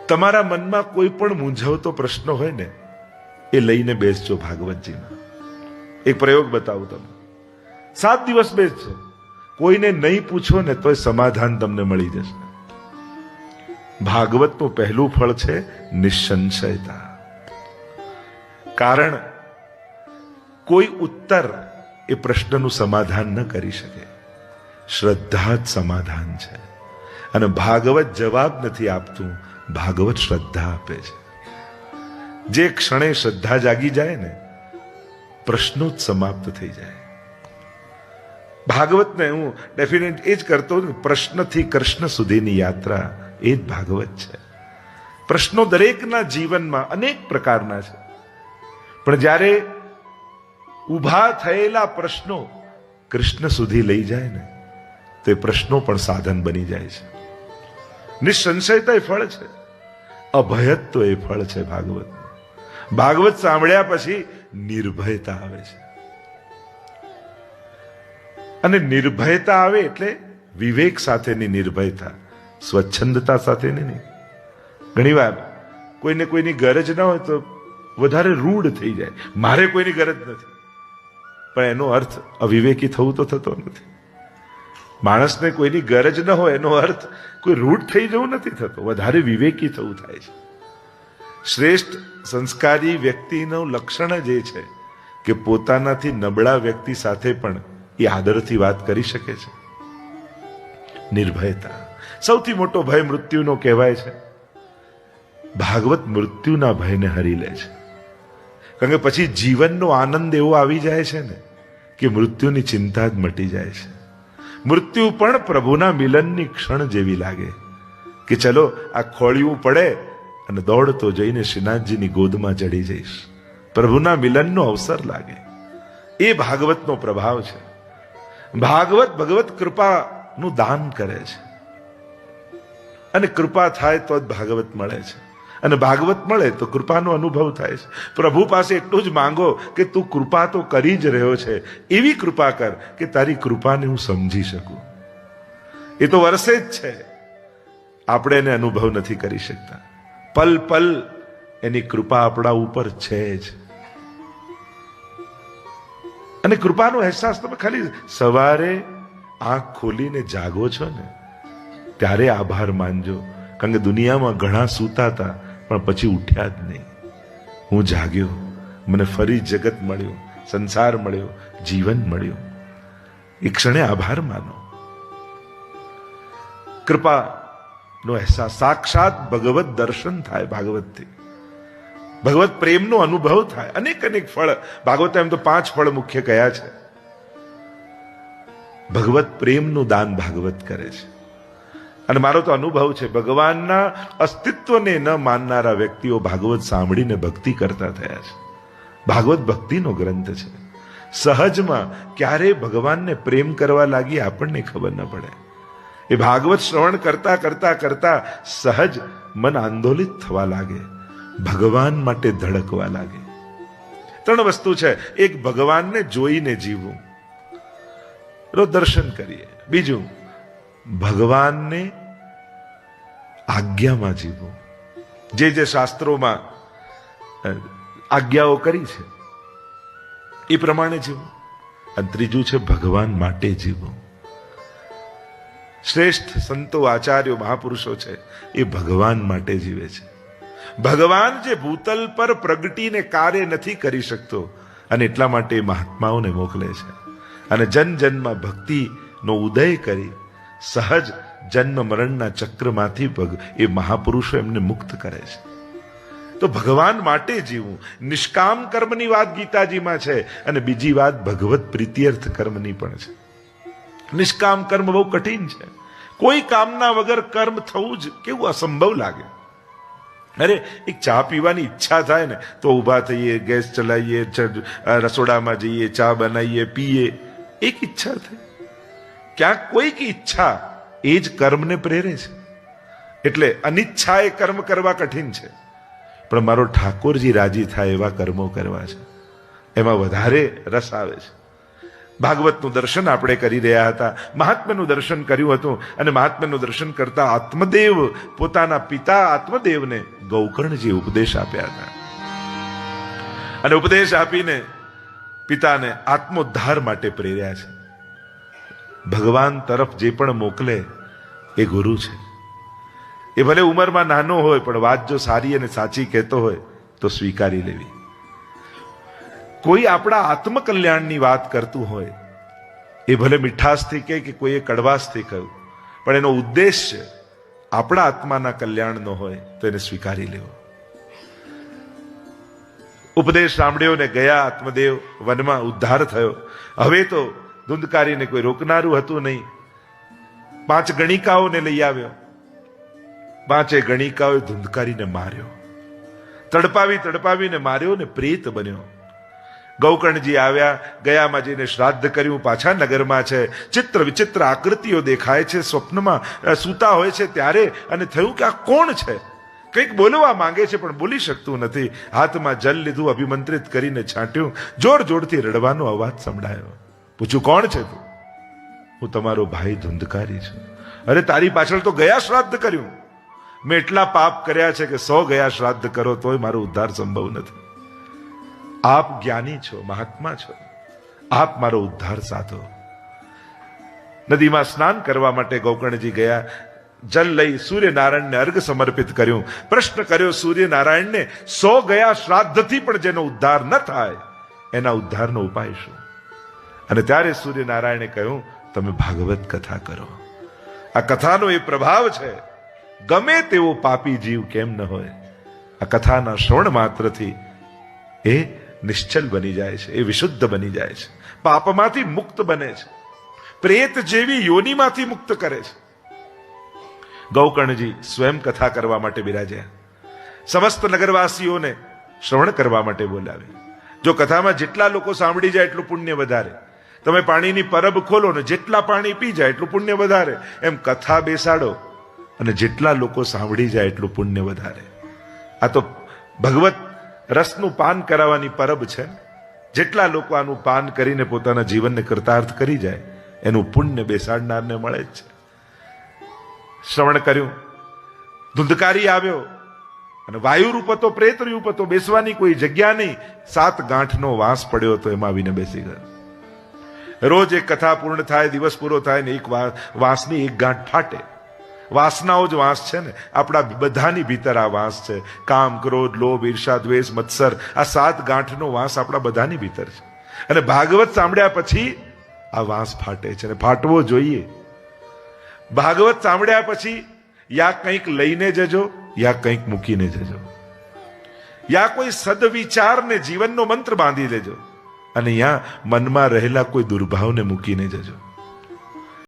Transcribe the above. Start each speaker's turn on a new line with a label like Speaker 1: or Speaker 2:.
Speaker 1: તમારા મનમાં કોઈ પણ મૂંઝવતો પ્રશ્ન હોય ને, એ લઈને બેસજો ભાગવતજીમાં. એક પ્રયોગ બતાવું તમને. 7 દિવસ બેસજો, કોઈને નહીં પૂછો ને તોય સમાધાન તમને મળી જશે. ભાગવતનું પહેલું ફળ છે નિસંશયતા. કારણ કોઈ ઉત્તર એ પ્રશ્નનું સમાધાન ન કરી શકે, શ્રદ્ધા જ સમાધાન છે. અને ભાગવત જવાબ નથી આપતું, ભાગવત શ્રદ્ધા આપે છે. જે ક્ષણે શ્રદ્ધા જાગી જાય ને, પ્રશ્નો જ સમાપ્ત થઈ જાય. ભાગવતને હું ડેફિનેટ એ જ કરતો, પ્રશ્નથી કૃષ્ણ સુધીની યાત્રા એ જ ભાગવત છે. પ્રશ્નો દરેકના જીવનમાં અનેક પ્રકારના છે, પણ જ્યારે ઊભા થયેલા પ્રશ્નો કૃષ્ણ સુધી લઈ જાય ને, તો એ પ્રશ્નો પણ સાધન બની જાય છે. નિસંશયતા એ ફળ છે, અભયત્વ એ ફળ છે ભાગવત. ભાગવત સાંભળ્યા પછી નિર્ભયતા આવે છે. અને નિર્ભયતા આવે એટલે વિવેક સાથેની નિર્ભયતા, સ્વચ્છંદતા સાથેની નહીં. ઘણી વાર કોઈને કોઈની ગરજ ના હોય તો વધારે રૂઢ થઈ જાય, મારે કોઈની ગરજ નથી, પણ એનો અર્થ અવિવેકી થવું તો થતો નથી. માણસને કોઈની ગરજ ન હોય એનો અર્થ કોઈ રૂઢ થઈ જવું નથી થતો, વધારે વિવેકી થવું થાય છે. શ્રેષ્ઠ સંસ્કારી વ્યક્તિનું લક્ષણ જ એ છે કે પોતાનાથી નબળા વ્યક્તિ સાથે પણ એ આદરથી વાત કરી શકે છે. નિર્ભયતા. સૌથી મોટો ભય મૃત્યુનો કહેવાય છે. ભાગવત મૃત્યુના ભયને હરી લે છે. કારણ કે પછી જીવનનો આનંદ એવો આવી જાય છે ને કે મૃત્યુની ચિંતા જ મટી જાય છે. મૃત્યુ પણ પ્રભુના મિલનની ક્ષણ જેવી લાગે કે ચલો આ ખોળિયું પડે અને દોડતો જઈને શ્રીનાથજીની ગોદમાં ચડી જઈશ. પ્રભુના મિલનનો અવસર લાગે. એ ભાગવતનો પ્રભાવ છે. ભાગવત ભગવત કૃપાનું દાન કરે છે, અને કૃપા થાય તો જ ભાગવત મળે છે. અને ભાગવત મળે તો કૃપાનો અનુભવ થાય છે. પ્રભુ પાસે એટલું જ માંગો કે તું કૃપા તો કરી જ રહ્યો છે, એવી કૃપા કર કે તારી કૃપાને હું સમજી શકું. એ તો વરસે જ છે, આપણે એને અનુભવ નથી કરી શકતા. પલ પલ એની કૃપા આપણા ઉપર છે જ. અને કૃપાનો અહેસાસ તમે ખાલી સવારે આંખ ખોલીને જાગો છો ને ત્યારે આભાર માનજો. કારણ કે દુનિયામાં ઘણા સૂતા હતા પણ પછી ઉઠ્યા જ નહીં. હું જાગ્યો, મને ફરી જગત મળ્યું, સંસાર મળ્યો, જીવન મળ્યું. એ ક્ષણે આભાર માનો. કૃપાનો અહેસાસ, સાક્ષાત ભગવત દર્શન થાય ભાગવતથી. ભગવત પ્રેમનો અનુભવ થાય. અનેક અનેક ફળ ભાગવત, એમ તો 5 ફળ મુખ્ય કયા છે. ભગવત પ્રેમનું દાન ભાગવત કરે છે. અને મારો તો અનુભવ છે, ભગવાનના અસ્તિત્વને ન માનનારા વ્યક્તિઓ ભાગવત સાંભળીને ભક્તિ કરતા થયા છે. ભાગવત ભક્તિનો ગ્રંથ છે. સહજમાં ક્યારે ભગવાનને પ્રેમ કરવા લાગી આપણને ખબર ન પડે. એ ભાગવત શ્રવણ કરતા કરતા કરતા સહજ મન આંદોલિત થવા લાગે, ભગવાન માટે ધડકવા લાગે. 3 વસ્તુ છે. એક, ભગવાનને જોઈને જીવવું, રોજ દર્શન કરીએ. બીજું, ભગવાનને આજ્ઞામાં જીવવું, જે જે શાસ્ત્રોમાં આજ્ઞાઓ કરી છે એ પ્રમાણે જીવવું. અને ત્રીજું છે ભગવાન માટે જીવવું. શ્રેષ્ઠ સંતો, આચાર્યો, મહાપુરુષો છે એ ભગવાન માટે જીવે છે. ભગવાન જે ભૂતલ પર પ્રગટીને કાર્ય નથી કરી શકતો, અને એટલા માટે મહાત્માઓને મોકલે છે. અને જન જનમાં ભક્તિનો ઉદય કરી સહજ જન્મ મરણના ચક્રમાંથી એ મહાપુરુષો એમને મુક્ત કરે છે. તો ભગવાન માટે જીવવું. નિષ્કામ કર્મની વાત ગીતાજીમાં છે, અને બીજી વાત ભગવત પ્રીત્યર્થ કર્મની પણ છે. નિષ્કામ કર્મ બહુ કઠિન છે. કોઈ કામના વગર કર્મ થવું જ કેવું અસંભવ લાગે. અરે એક ચા પીવાની ઈચ્છા થાય ને તો ઊભા થઈએ, ગેસ ચલાવીએ, રસોડામાં જઈએ, ચા બનાવીએ, પીએ. એક ઈચ્છા થઈ. ક્યાંક કોઈક ઈચ્છા એ જ કર્મને પ્રેરે છે. એટલે અનિચ્છા એ કર્મ કરવા કઠિન છે, પણ મારો ઠાકોરજી રાજી થાય એવા કર્મો કરવા છે, એમાં વધારે રસ આવે છે. ભાગવતનું દર્શન આપણે કરી રહ્યા હતા, મહાત્માનું દર્શન કર્યું હતું, અને મહાત્માનું દર્શન કરતા આત્મદેવ પોતાના પિતા આત્મદેવને ગૌકર્ણજી ઉપદેશ આપ્યા હતા, અને ઉપદેશ આપીને પિતાને આત્મોદ્ધાર માટે પ્રેર્યા છે. ભગવાન તરફ જે પણ મોકલે એ ગુરુ છે. એ ભલે ઉંમરમાં નાનો હોય, પણ વાત જો સારી અને સાચી કહેતો હોય તો સ્વીકારી લેવી. કોઈ આપણા આત્મકલ્યાણની વાત કરતું હોય, એ ભલે મીઠાશથી કહે કે કોઈએ કડવાશથી કહ્યું, પણ એનો ઉદ્દેશ્ય આપણા આત્માના કલ્યાણનો હોય તો એને સ્વીકારી લેવો. ઉપદેશ સાંભળ્યો ને ગયા આત્મદેવ વનમાં, ઉદ્ધાર થયો. હવે તો ધુંધકારીને કોઈ રોકનારું હતું નહીં. 5 ગણિકાઓને લઈ આવ્યો. 5 ગણિકાઓએ ધુંધકારીને માર્યો, તડપાવીને માર્યો ને પ્રેત બન્યો. ગૌકર્ણજી આવ્યા, ગયામાં જઈને શ્રાદ્ધ કર્યું, પાછા નગરમાં છે. ચિત્ર વિચિત્ર આકૃતિઓ દેખાય છે સ્વપ્નમાં, સૂતા હોય છે ત્યારે, અને થયું કે આ કોણ છે? કંઈક બોલવા માંગે છે પણ બોલી શકતું નથી. હાથમાં જલ લીધું, અભિમંત્રિત કરીને છાંટ્યું, જોર જોરથી રડવાનો અવાજ સંભળાયો. પૂછ્યું, કોણ છે તું? હું તમારો ભાઈ ધુંધકારી છું. અરે તારી પાછળ તો ગયા શ્રાદ્ધ કર્યું. મેં એટલા પાપ કર્યા છે કે 100 ગયા શ્રાદ્ધ કરો તોય મારો ઉદ્ધાર સંભવ નથી. આપ જ્ઞાની છો, મહાત્મા છો, આપ મારો ઉદ્ધાર સાધો. નદીમાં સ્નાન કરવા માટે ગૌકર્ણજી ગયા. જલ લઈ સૂર્યનારાયણને અર્ઘ સમર્પિત કર્યું. પ્રશ્ન કર્યો સૂર્યનારાયણને, 100 ગયા શ્રાદ્ધથી પણ જેનો ઉદ્ધાર ન થાય એના ઉદ્ધારનો ઉપાય શું? અને ત્યારે સૂર્યનારાયણે કહ્યું, તમે ભાગવત કથા કરો. આ કથાનો એ પ્રભાવ છે, ગમે તેવો પાપી જીવ કેમ ન હોય, આ કથાના શ્રવણ માત્રથી એ નિશ્ચલ બની જાય છે, એ વિશુદ્ધ બની જાય છે, પાપમાંથી મુક્ત બને છે, પ્રેત જેવી યોનિમાંથી મુક્ત કરે છે. ગૌકર્ણજી સ્વયં કથા કરવા માટે બિરાજ્યા. સમસ્ત નગરવાસીઓને શ્રવણ કરવા માટે બોલાવ્યા. જો કથામાં જેટલા લોકો સાંભળી જાય એટલું પુણ્ય વધારે. તમે પાણીની પરબ ખોલો ને જેટલા પાણી પી જાય એટલું પુણ્ય વધારે. એમ કથા બેસાડો અને જેટલા લોકો સાંભળી જાય એટલું પુણ્ય વધારે. આ તો ભગવત રસનું પાન કરાવવાની પરબ છે. જેટલા લોકો આનું પાન કરીને પોતાના જીવનને કૃતાર્થ કરી જાય એનું પુણ્ય બેસાડનારને મળે જ છે. શ્રવણ કર્યું. ધુંધકારી આવ્યો અને વાયુ રૂપ હતો, પ્રેત રૂપ હતો, બેસવાની કોઈ જગ્યા નહીં. 7 ગાંઠનો વાંસ પડ્યો હતો, એમાં આવીને બેસી ગયો. રોજ એક કથા પૂર્ણ થાય, દિવસ પૂરો થાય ને એક વાંસની એક ગાંઠ ફાટે. વાસનાઓ જ વાંસ છે ને, આપણા બધાની ભીતર આ વાંસ છે. કામ, ક્રોધ, લોભ, ઈર્ષા, દ્વેષ, મત્સર, આ 7 ગાંઠનો વાંસ આપણા બધાની ભીતર છે. અને ભાગવત સાંભળ્યા પછી આ વાંસ ફાટે છે, અને ફાટવો જોઈએ. ભાગવત સાંભળ્યા પછી યા કંઈક લઈને જજો, યા કંઈક મૂકીને જજો, યા કોઈ સદવિચારને જીવનનો મંત્ર બાંધી લેજો, અને યા મનમાં રહેલા કોઈ દુર્ભાવને મૂકીને જજો.